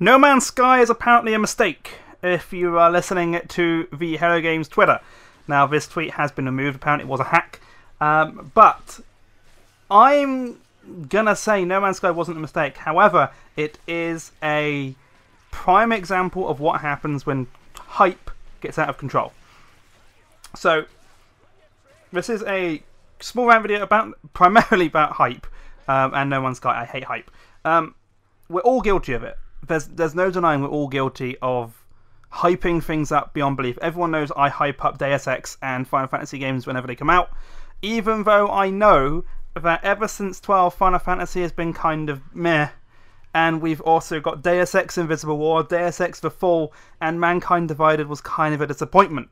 No Man's Sky is apparently a mistake if you are listening to the Hello Games Twitter. Now, this tweet has been removed. Apparently it was a hack. But I'm gonna say No Man's Sky wasn't a mistake. However, it is a prime example of what happens when hype gets out of control. So, this is a small rant video primarily about hype and No Man's Sky. I hate hype. We're all guilty of it. There's no denying we're all guilty of hyping things up beyond belief. Everyone knows I hype up Deus Ex and Final Fantasy games whenever they come out, even though I know that ever since 12, Final Fantasy has been kind of meh. And we've also got Deus Ex Invisible War, Deus Ex The Fall, and Mankind Divided was kind of a disappointment.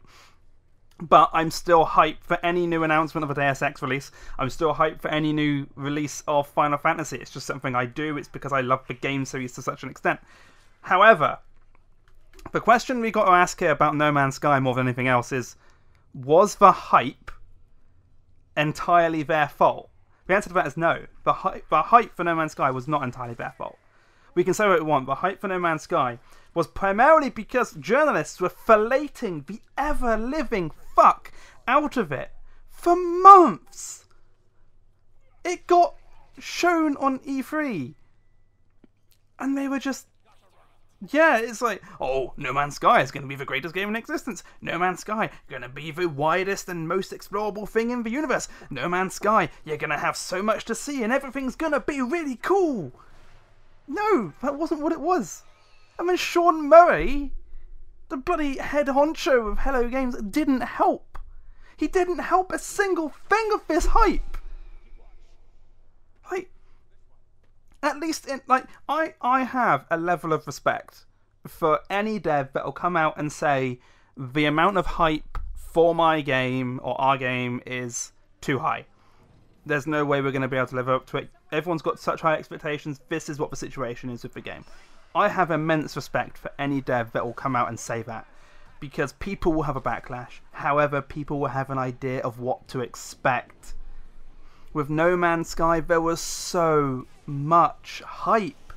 But I'm still hyped for any new announcement of a Deus Ex release. I'm still hyped for any new release of Final Fantasy. It's just something I do. It's because I love the game series to such an extent. However, the question we got to ask here about No Man's Sky more than anything else is, was the hype entirely their fault? The answer to that is no. The hype for No Man's Sky was not entirely their fault. We can say what we want, but hype for No Man's Sky was primarily because journalists were filleting the ever-living fuck out of it for months. It got shown on E3. And they were just... Yeah, it's like, oh, No Man's Sky is going to be the greatest game in existence. No Man's Sky, going to be the widest and most explorable thing in the universe. No Man's Sky, you're going to have so much to see and everything's going to be really cool. No, that wasn't what it was. And then Sean Murray, the bloody head honcho of Hello Games, didn't help. He didn't help a single thing of this hype. Like, at least in, like, I have a level of respect for any dev that will come out and say the amount of hype for my game or our game is too high. There's no way we're going to be able to live up to it. Everyone's got such high expectations. This is what the situation is with the game. I have immense respect for any dev that will come out and say that, because people will have a backlash. However, people will have an idea of what to expect. With No Man's Sky, there was so much hype.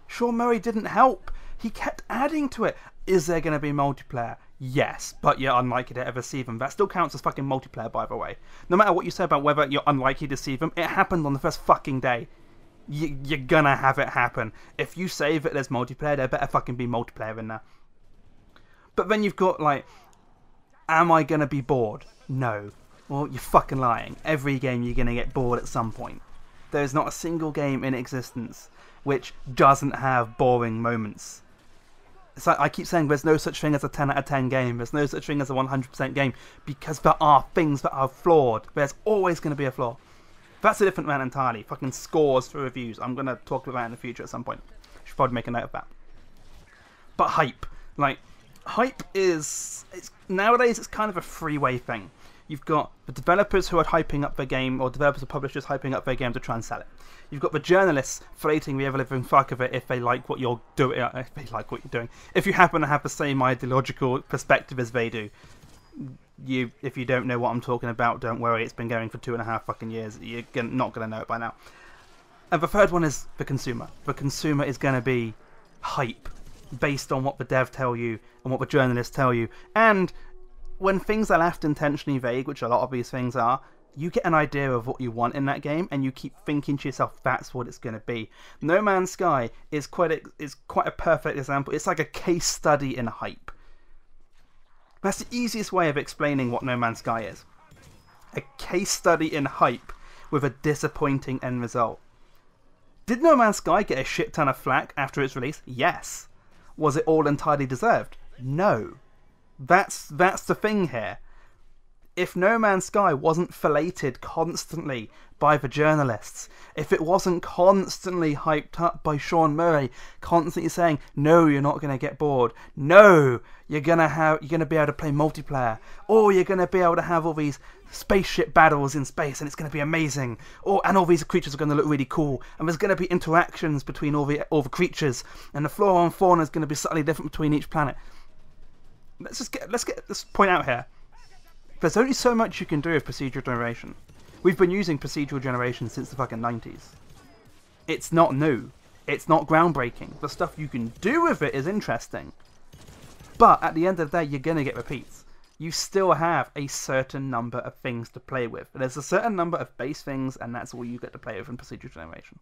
Sean Murray didn't help. He kept adding to it. Is there going to be multiplayer? Yes, but you're unlikely to ever see them. That still counts as fucking multiplayer, by the way. No matter what you say about whether you're unlikely to see them, it happened on the first fucking day. You're gonna have it happen. If you say that there's multiplayer, there better fucking be multiplayer in there. But then you've got, like, am I gonna be bored? No. Well, you're fucking lying. Every game you're gonna get bored at some point. There's not a single game in existence which doesn't have boring moments. It's like I keep saying there's no such thing as a 10 out of 10 game. There's no such thing as a 100% game, because there are things that are flawed. There's always going to be a flaw. That's a different rant entirely. Fucking scores for reviews. I'm going to talk about that in the future at some point. Should probably make a note of that. But hype. Like, hype is... nowadays, it's kind of a three-way thing. You've got the developers who are hyping up their game, or developers or publishers hyping up their game to try and sell it. You've got the journalists flating the ever-living fuck of it if they like what you're doing. If you happen to have the same ideological perspective as they do. If you don't know what I'm talking about, don't worry. It's been going for 2.5 fucking years. You're not going to know it by now. And the third one is the consumer. The consumer is going to be hype based on what the dev tell you and what the journalists tell you. And when things are left intentionally vague, which a lot of these things are, you get an idea of what you want in that game, and you keep thinking to yourself, that's what it's going to be. No Man's Sky is quite a perfect example. It's like a case study in hype. That's the easiest way of explaining what No Man's Sky is. A case study in hype with a disappointing end result. Did No Man's Sky get a shit ton of flack after its release? Yes. Was it all entirely deserved? No. That's the thing here. If No Man's Sky wasn't filleted constantly by the journalists, if it wasn't constantly hyped up by Sean Murray, constantly saying, no, you're not going to get bored, no, you're going to be able to play multiplayer, or you're going to be able to have all these spaceship battles in space and it's going to be amazing, and all these creatures are going to look really cool, and there's going to be interactions between all the creatures, and the flora and fauna is going to be slightly different between each planet. Let's point out here. There's only so much you can do with procedural generation. We've been using procedural generation since the fucking 90s. It's not new. It's not groundbreaking. The stuff you can do with it is interesting. But at the end of the day, you're going to get repeats. You still have a certain number of things to play with. There's a certain number of base things, and that's all you get to play with in procedural generation.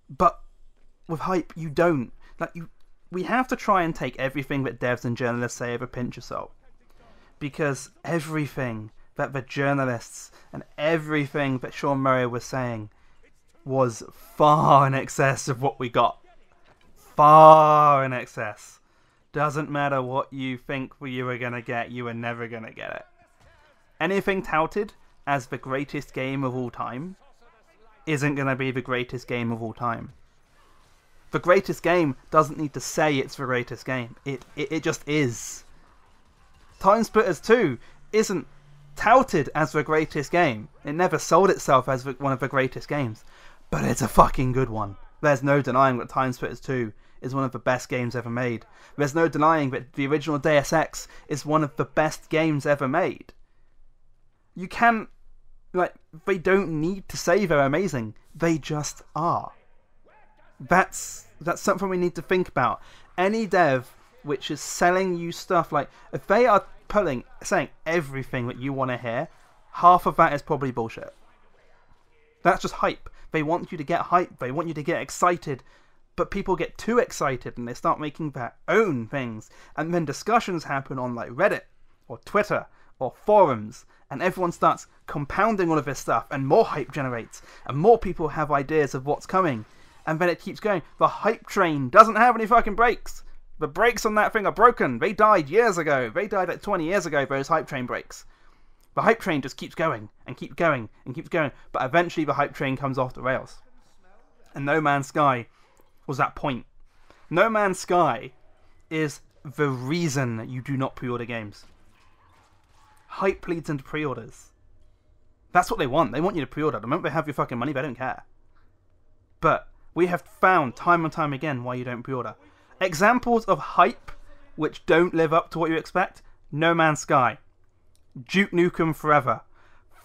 But with hype, you don't. We have to try and take everything that devs and journalists say with a pinch of salt. Because everything that the journalists and everything that Sean Murray was saying was far in excess of what we got. Far in excess. Doesn't matter what you think you were going to get, you were never going to get it. Anything touted as the greatest game of all time isn't going to be the greatest game of all time. The greatest game doesn't need to say it's the greatest game. It just is. Time Splitters 2 isn't touted as the greatest game. It never sold itself as one of the greatest games. But it's a fucking good one. There's no denying that Time Splitters 2 is one of the best games ever made. There's no denying that the original Deus Ex is one of the best games ever made. You can't... they don't need to say they're amazing. They just are. That's something we need to think about. Any dev which is selling you stuff, if they are saying everything that you want to hear, half of that is probably bullshit. That's just hype. They want you to get hype. They want you to get excited. But people get too excited and they start making their own things. And then discussions happen on Reddit or Twitter or forums. And everyone starts compounding all of this stuff. And more hype generates. And more people have ideas of what's coming. And then it keeps going. The hype train doesn't have any fucking brakes. The brakes on that thing are broken. They died years ago. They died 20 years ago, those hype train brakes. The hype train just keeps going and keeps going and keeps going. But eventually the hype train comes off the rails. And No Man's Sky was that point. No Man's Sky is the reason you do not pre-order games. Hype leads into pre-orders. That's what they want. They want you to pre-order. The moment they have your fucking money, they don't care. But we have found time and time again why you don't pre-order. Examples of hype which don't live up to what you expect. No Man's Sky. Duke Nukem Forever.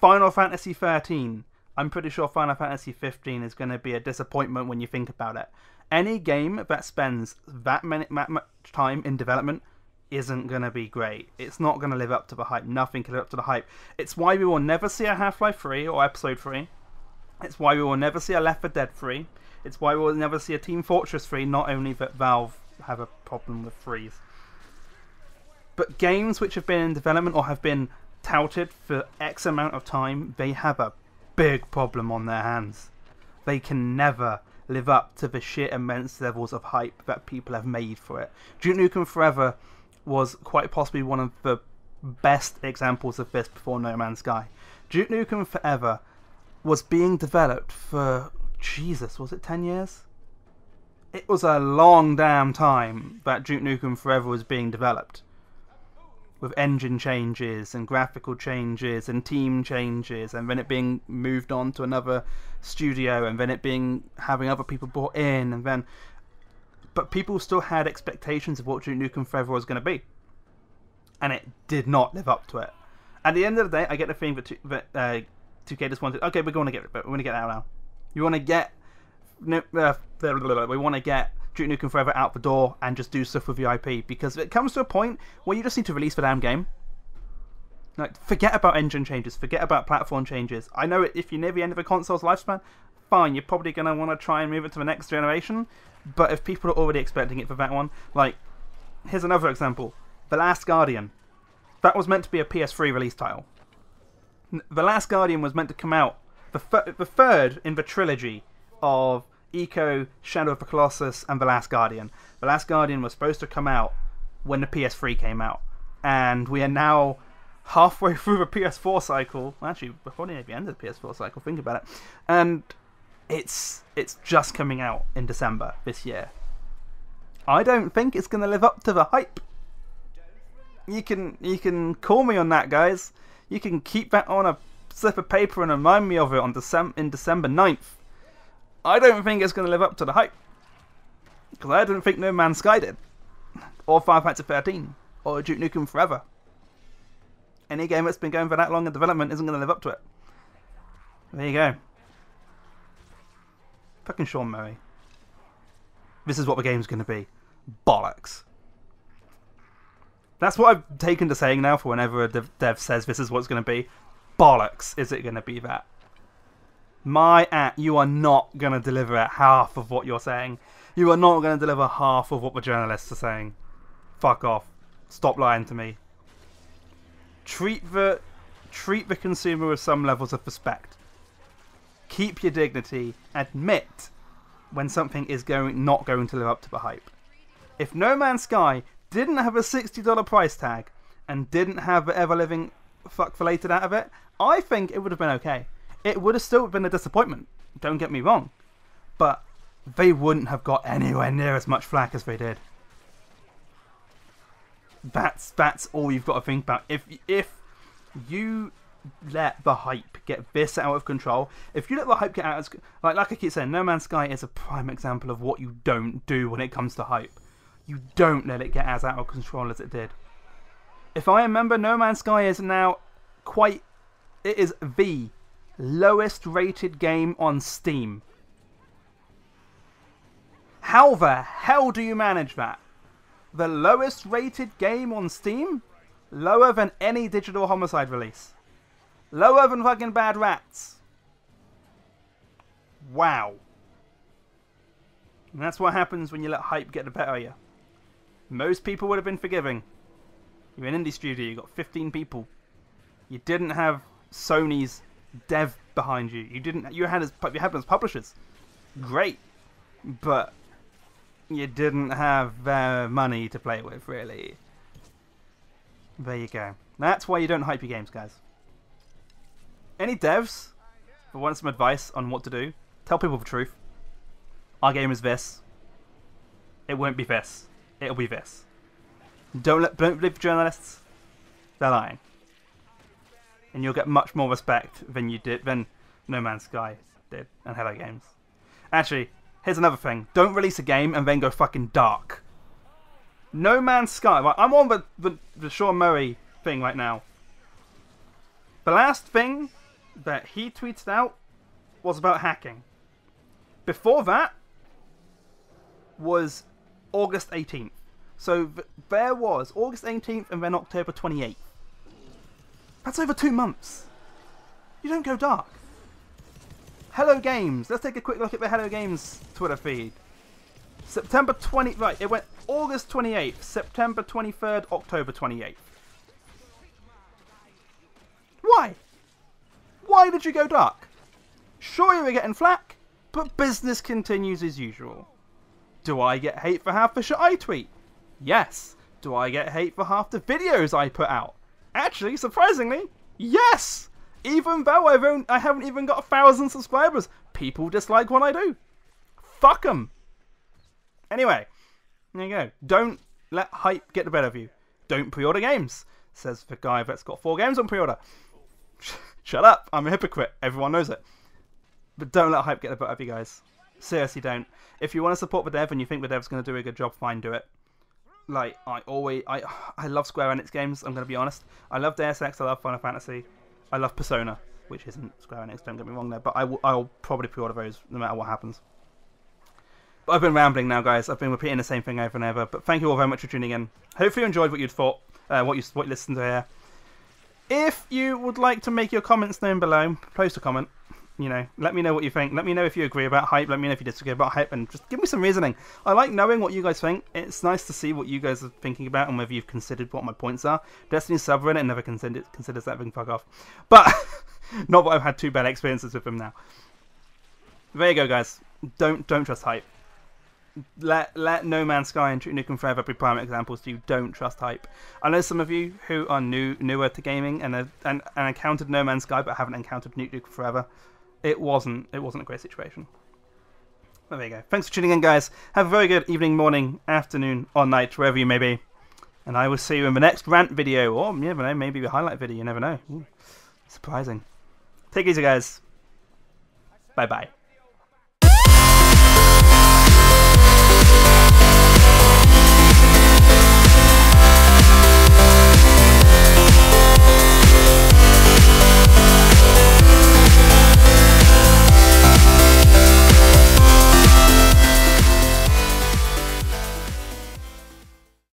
Final Fantasy 13. I'm pretty sure Final Fantasy 15 is going to be a disappointment when you think about it. Any game that spends that much time in development isn't going to be great. It's not going to live up to the hype. Nothing can live up to the hype. It's why we will never see a Half-Life 3 or Episode 3. It's why we will never see a Left 4 Dead 3. It's why we will never see a Team Fortress 3, not only that Valve have a problem with threes. But games which have been in development or have been touted for X amount of time, they have a big problem on their hands. They can never live up to the sheer immense levels of hype that people have made for it. Duke Nukem Forever was quite possibly one of the best examples of this before No Man's Sky. Duke Nukem Forever was being developed for, Jesus, was it 10 years? It was a long damn time that Duke Nukem Forever was being developed. With engine changes and graphical changes and team changes, and then it being moved on to another studio, and then it having other people brought in, and then... But people still had expectations of what Duke Nukem Forever was going to be. And it did not live up to it. At the end of the day, I get the feeling that 2K just wanted, okay, we're going to get it, but we're going to get it out now. We want to get Duke Nukem Forever out the door and just do stuff with the IP, because it comes to a point where you just need to release the damn game. Forget about engine changes, forget about platform changes. I know if you're near the end of a console's lifespan, fine, you're probably going to want to try and move it to the next generation, but if people are already expecting it for that one, here's another example. The Last Guardian. That was meant to be a PS3 release title. The Last Guardian was meant to come out, the third in the trilogy of Eco, Shadow of the Colossus, and The Last Guardian. The Last Guardian was supposed to come out when the PS3 came out. And we are now halfway through the PS4 cycle. Actually, we're probably at the end of the PS4 cycle, think about it. And it's just coming out in December this year. I don't think it's going to live up to the hype. You can call me on that, guys. You can keep that on a slip of paper and remind me of it on December 9th. I don't think it's going to live up to the hype. Because I don't think No Man's Sky did. Or Final Fantasy 13. Or Duke Nukem Forever. Any game that's been going for that long in development isn't going to live up to it. There you go. Fucking Sean Murray. This is what the game's going to be. Bollocks. That's what I've taken to saying now for whenever a dev says this is what it's going to be. Bollocks, is it going to be that? You are not going to deliver at half of what you're saying. You are not going to deliver half of what the journalists are saying. Fuck off. Stop lying to me. Treat the consumer with some levels of respect. Keep your dignity. Admit when something is not going to live up to the hype. If No Man's Sky didn't have a $60 price tag and didn't have the ever-living fuck related out of it, I think it would have been okay. It would have still been a disappointment, don't get me wrong, but they wouldn't have got anywhere near as much flack as they did. That's all you've got to think about. If you let the hype get this out of control, if you let the hype get out, like I keep saying, No Man's Sky is a prime example of what you don't do when it comes to hype. You don't let it get as out of control as it did. If I remember, No Man's Sky is now it is the lowest rated game on Steam. How the hell do you manage that? The lowest rated game on Steam? Lower than any Digital Homicide release. Lower than fucking Bad Rats. Wow. And that's what happens when you let hype get the better of you. Most people would have been forgiving. You're an indie studio, you got 15 people. You didn't have Sony's dev behind you. You had as publishers. Great. But you didn't have their money to play with, really. There you go. That's why you don't hype your games, guys. Any devs who want some advice on what to do, tell people the truth. Our game is this. It won't be this. It'll be this. Don't believe journalists. They're lying. And you'll get much more respect than No Man's Sky did and Hello Games. Actually, here's another thing. Don't release a game and then go fucking dark. No Man's Sky. Right, I'm on the Sean Murray thing right now. The last thing that he tweeted out was about hacking. Before that was August 18th. So there was August 18th and then October 28th. That's over 2 months. You don't go dark. Hello Games. Let's take a quick look at the Hello Games Twitter feed. September 20... Right, it went August 28th, September 23rd, October 28th. Why? Why did you go dark? Sure, you were getting flack, but business continues as usual. Do I get hate for half the shit I tweet? Yes. Do I get hate for half the videos I put out? Actually, surprisingly, yes! Even though I haven't even got 1,000 subscribers, people dislike what I do. Fuck them. Anyway, there you go. Don't let hype get the better of you. Don't pre-order games, says the guy that's got 4 games on pre-order. Shut up, I'm a hypocrite. Everyone knows it. But don't let hype get the better of you guys. Seriously, don't. If you want to support the dev and you think the dev's going to do a good job, fine, do it. Like, I love Square Enix games, I'm going to be honest. I love Deus Ex, I love Final Fantasy. I love Persona, which isn't Square Enix, don't get me wrong there. But I'll probably pre-order those no matter what happens. But I've been rambling now, guys. I've been repeating the same thing over and over. But thank you all very much for tuning in. Hopefully you enjoyed what you thought, what you listened to here. If you would like to make your comments known below, post a comment. You know, let me know what you think. Let me know if you agree about hype. Let me know if you disagree about hype, and just give me some reasoning. I like knowing what you guys think. It's nice to see what you guys are thinking about and whether you've considered what my points are. Destiny subreddit never considers that thing. Fuck off. But not that I've had 2 bad experiences with them now. There you go, guys. Don't trust hype. Let No Man's Sky and True Nukem Forever be prime examples to you. Don't trust hype. I know some of you who are newer to gaming and encountered No Man's Sky but haven't encountered Nukem Forever. It wasn't a great situation. Well, there you go. Thanks for tuning in, guys. Have a very good evening, morning, afternoon, or night, wherever you may be. And I will see you in the next rant video, or you never know, maybe the highlight video. You never know. Ooh, surprising. Take it easy, guys. Bye bye.